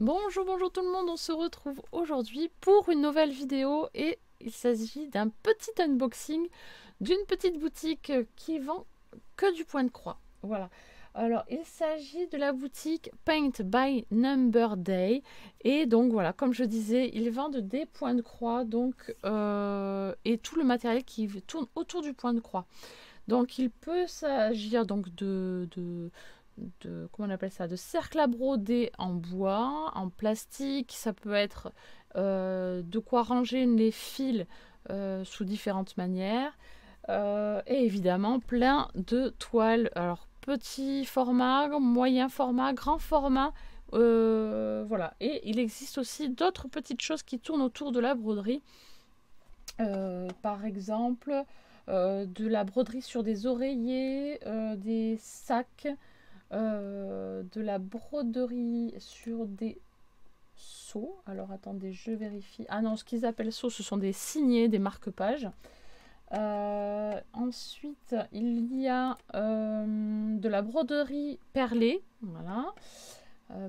Bonjour, bonjour tout le monde, on se retrouve aujourd'hui pour une nouvelle vidéo et il s'agit d'un petit unboxing d'une petite boutique qui vend que du point de croix. Voilà. Alors, il s'agit de la boutique Paint by Number Day et donc voilà, comme je disais, ils vendent des points de croix donc et tout le matériel qui tourne autour du point de croix. Donc, il peut s'agir donc de comment on appelle ça, de cercles à broder en bois, en plastique. Ça peut être de quoi ranger les fils sous différentes manières. Et évidemment plein de toiles. Alors petit format, moyen format, grand format. Voilà. Et il existe aussi d'autres petites choses qui tournent autour de la broderie. Par exemple, de la broderie sur des oreillers, des sacs, de la broderie sur des seaux. Alors attendez, je vérifie. Ah non, ce qu'ils appellent seaux, ce sont des signets, des marque-pages. Ensuite, il y a de la broderie perlée, voilà,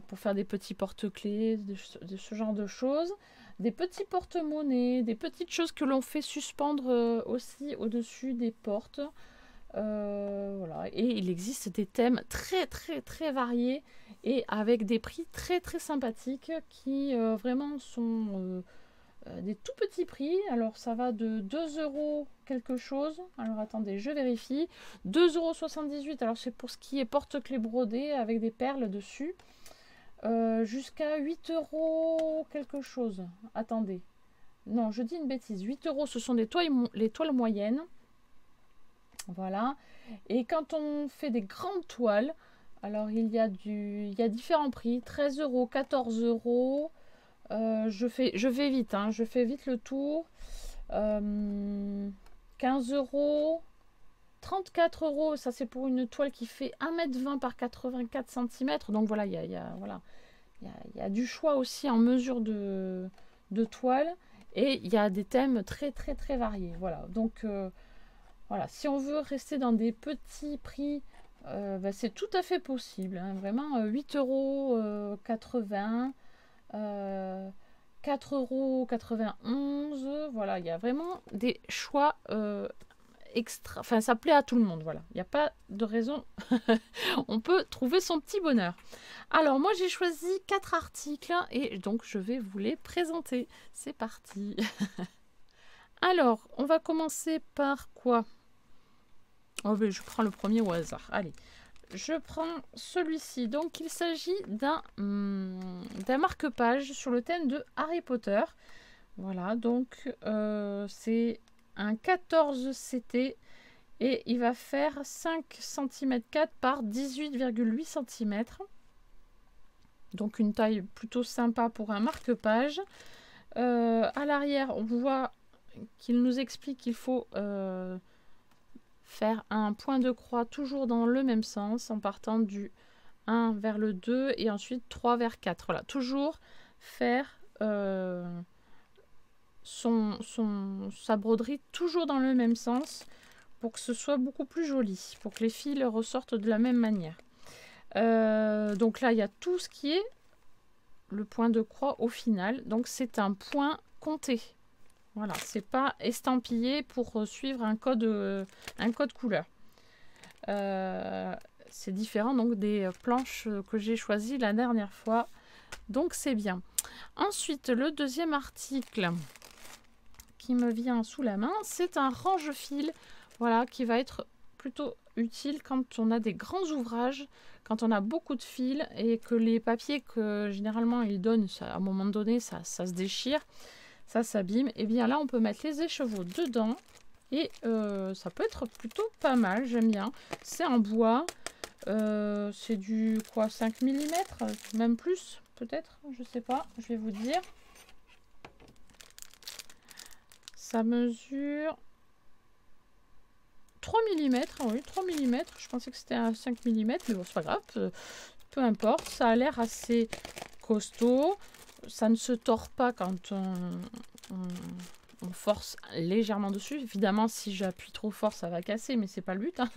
pour faire des petits porte-clés, de ce genre de choses. Des petits porte-monnaies, des petites choses que l'on fait suspendre aussi au-dessus des portes. Voilà. Et il existe des thèmes très variés et avec des prix très sympathiques qui vraiment sont des tout petits prix. Alors ça va de 2 euros quelque chose. Alors attendez, je vérifie. 2,78 €. Alors c'est pour ce qui est porte-clés brodé avec des perles dessus. Jusqu'à 8 euros quelque chose. Attendez. Non, je dis une bêtise. 8 euros, ce sont les toiles moyennes. Voilà. Et quand on fait des grandes toiles, alors il y a différents prix. 13 euros, 14 euros. Je vais vite, hein, je fais vite le tour. 15 euros. 34 euros, ça c'est pour une toile qui fait 1,20 m par 84 cm. Donc voilà, il y a du choix aussi en mesure de toile. Et il y a des thèmes très variés. Voilà, donc voilà, si on veut rester dans des petits prix, c'est tout à fait possible. Hein, vraiment, 8,80 €, 4,91 €. Voilà, il y a vraiment des choix extra. Enfin, ça plaît à tout le monde. Voilà, il n'y a pas de raison. On peut trouver son petit bonheur. Alors, moi, j'ai choisi 4 articles et donc je vais vous les présenter. C'est parti. Alors, on va commencer par quoi? Oh, ben, je prends le premier au hasard. Allez, je prends celui-ci. Donc, il s'agit d'un marque-page sur le thème de Harry Potter. Voilà, donc c'est un 14 CT et il va faire 5 cm 4 par 18,8 cm. Donc, une taille plutôt sympa pour un marque-page. À l'arrière, on voit qu'il nous explique qu'il faut faire un point de croix toujours dans le même sens en partant du 1 vers le 2 et ensuite 3 vers 4. Voilà, toujours faire sa broderie toujours dans le même sens pour que ce soit beaucoup plus joli, pour que les fils ressortent de la même manière. Donc là, il y a tout ce qui est le point de croix au final. Donc c'est un point compté. Voilà, c'est pas estampillé pour suivre un code couleur. C'est différent donc des planches que j'ai choisies la dernière fois. Donc c'est bien. Ensuite, le deuxième article qui me vient sous la main, c'est un range-fil. Voilà, qui va être plutôt utile quand on a des grands ouvrages, quand on a beaucoup de fils et que les papiers que généralement ils donnent, ça, à un moment donné, ça se déchire. Ça s'abîme, et bien là on peut mettre les écheveaux dedans et ça peut être plutôt pas mal, j'aime bien. C'est en bois, c'est du quoi, 5 mm, même plus peut-être, je sais pas, je vais vous dire. Ça mesure 3 mm, oui 3 mm, je pensais que c'était un 5 mm, mais bon c'est pas grave, peu importe, ça a l'air assez costaud. Ça ne se tord pas quand on force légèrement dessus. Évidemment, si j'appuie trop fort, ça va casser, mais c'est pas le but. Hein.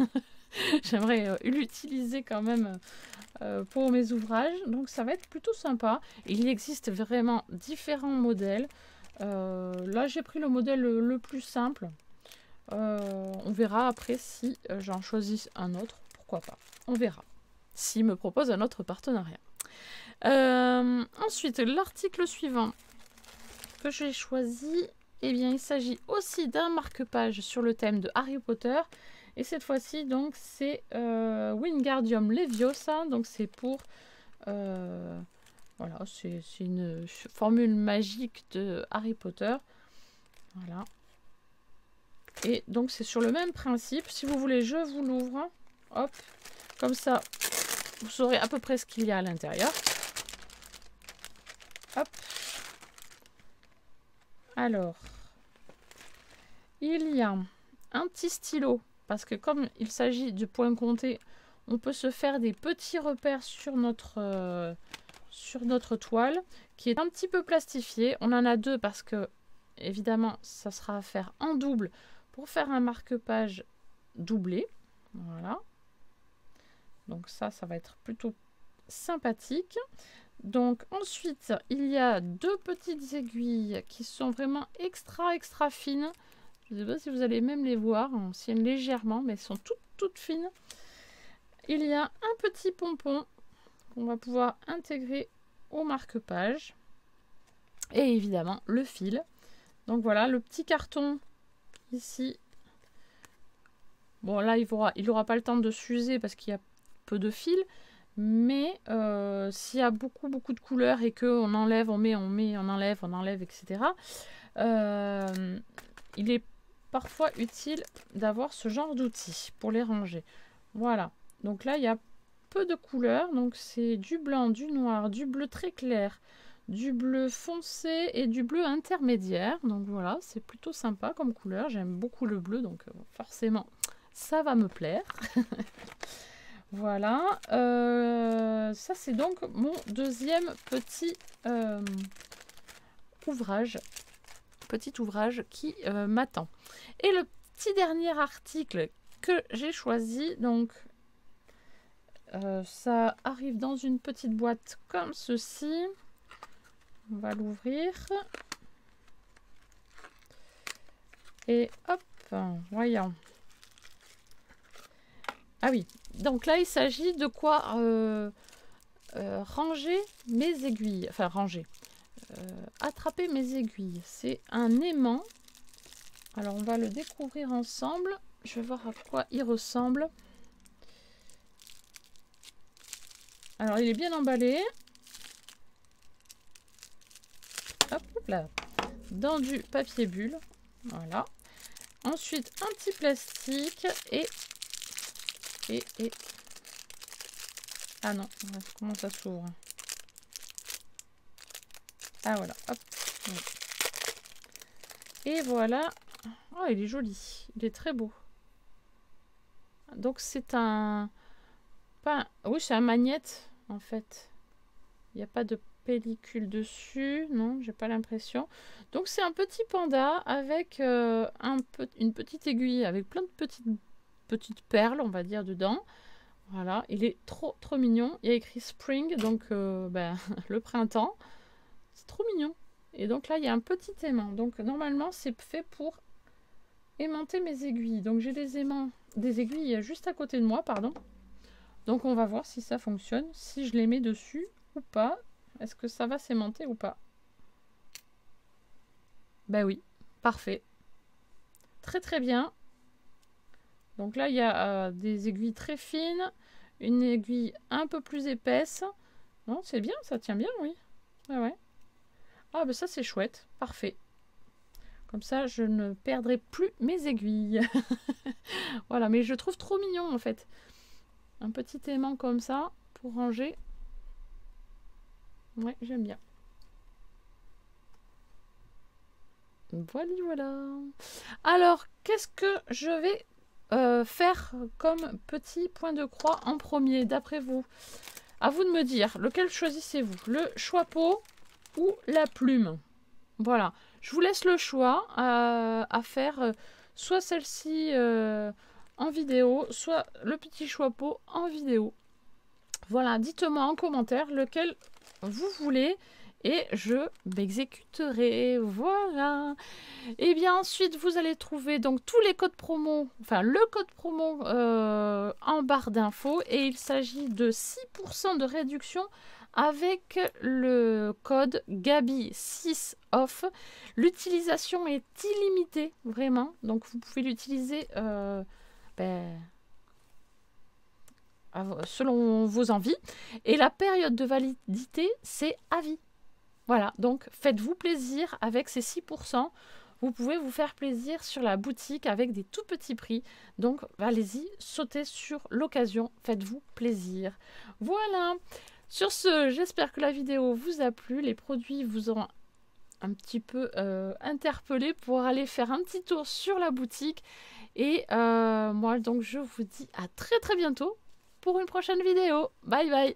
J'aimerais l'utiliser quand même pour mes ouvrages. Donc ça va être plutôt sympa. Il existe vraiment différents modèles. Là j'ai pris le modèle le plus simple. On verra après si j'en choisis un autre. Pourquoi pas. On verra. S'il me propose un autre partenariat. Ensuite, l'article suivant que j'ai choisi, eh bien, il s'agit aussi d'un marque-page sur le thème de Harry Potter. Et cette fois-ci, donc, c'est Wingardium Leviosa. Donc, c'est pour... voilà, c'est une formule magique de Harry Potter. Voilà. Et donc, c'est sur le même principe. Si vous voulez, je vous l'ouvre. Hop. Comme ça, vous saurez à peu près ce qu'il y a à l'intérieur. Hop. Alors, il y a un petit stylo, parce que comme il s'agit du point compté, on peut se faire des petits repères sur notre toile, qui est un petit peu plastifié. On en a deux parce que, évidemment, ça sera à faire en double pour faire un marque-page doublé. Voilà. Donc ça va être plutôt sympathique. Donc ensuite, il y a deux petites aiguilles qui sont vraiment extra fines. Je ne sais pas si vous allez même les voir, on tiennent légèrement, mais elles sont toutes fines. Il y a un petit pompon qu'on va pouvoir intégrer au marque-page. Et évidemment, le fil. Donc voilà, le petit carton ici. Bon là, il n'aura pas le temps de s'user parce qu'il y a peu de fil. Mais s'il y a beaucoup de couleurs et qu'on enlève, on met, on enlève, etc. Il est parfois utile d'avoir ce genre d'outils pour les ranger. Voilà. Donc là, il y a peu de couleurs. Donc c'est du blanc, du noir, du bleu très clair, du bleu foncé et du bleu intermédiaire. Donc voilà, c'est plutôt sympa comme couleur. J'aime beaucoup le bleu, donc forcément, ça va me plaire. Voilà, ça c'est donc mon deuxième petit ouvrage qui m'attend. Et le petit dernier article que j'ai choisi, donc ça arrive dans une petite boîte comme ceci. On va l'ouvrir. Et hop, voyons. Ah oui, donc là il s'agit de quoi ranger mes aiguilles, enfin ranger, attraper mes aiguilles. C'est un aimant. Alors on va le découvrir ensemble. Je vais voir à quoi il ressemble. Alors il est bien emballé. Hop là, dans du papier bulle. Voilà. Ensuite un petit plastique et ah non, comment ça s'ouvre? Ah voilà, hop. Et voilà. Oh, il est joli. Il est très beau. Donc c'est un... Oui, c'est un magnète, en fait. Il n'y a pas de pellicule dessus. Non, j'ai pas l'impression. Donc c'est un petit panda avec une petite aiguille, avec plein de petites perles, on va dire, dedans. Voilà, il est trop mignon. Il y a écrit Spring, donc le printemps. C'est trop mignon. Et donc là, il y a un petit aimant. Donc normalement, c'est fait pour aimanter mes aiguilles. Donc j'ai des aiguilles juste à côté de moi, pardon. Donc on va voir si ça fonctionne, si je les mets dessus ou pas. Est-ce que ça va s'aimanter ou pas? Ben oui, parfait. Très bien. Donc là, il y a des aiguilles très fines, une aiguille un peu plus épaisse. Non, c'est bien, ça tient bien, oui. Ouais. Ah, ben ça, c'est chouette. Parfait. Comme ça, je ne perdrai plus mes aiguilles. Voilà, mais je trouve trop mignon, en fait. Un petit aimant comme ça, pour ranger. Ouais, j'aime bien. Voilà. Alors, qu'est-ce que je vais faire comme petit point de croix en premier, d'après vous? À vous de me dire, lequel choisissez-vous? Le chapeau ou la plume? Voilà, je vous laisse le choix à faire soit celle-ci en vidéo, soit le petit chapeau en vidéo. Voilà, dites-moi en commentaire lequel vous voulez et je m'exécuterai. Voilà. Et bien ensuite, vous allez trouver donc tous les codes promo, enfin le code promo en barre d'infos et il s'agit de 6% de réduction avec le code Gabi6off. L'utilisation est illimitée, vraiment. Donc vous pouvez l'utiliser selon vos envies. Et la période de validité, c'est à vie. Voilà, donc faites-vous plaisir avec ces 6%. Vous pouvez vous faire plaisir sur la boutique avec des tout petits prix. Donc allez-y, sautez sur l'occasion, faites-vous plaisir. Voilà. Sur ce, j'espère que la vidéo vous a plu. Les produits vous ont un petit peu interpellé pour aller faire un petit tour sur la boutique. Et moi, donc, je vous dis à très très bientôt pour une prochaine vidéo. Bye bye.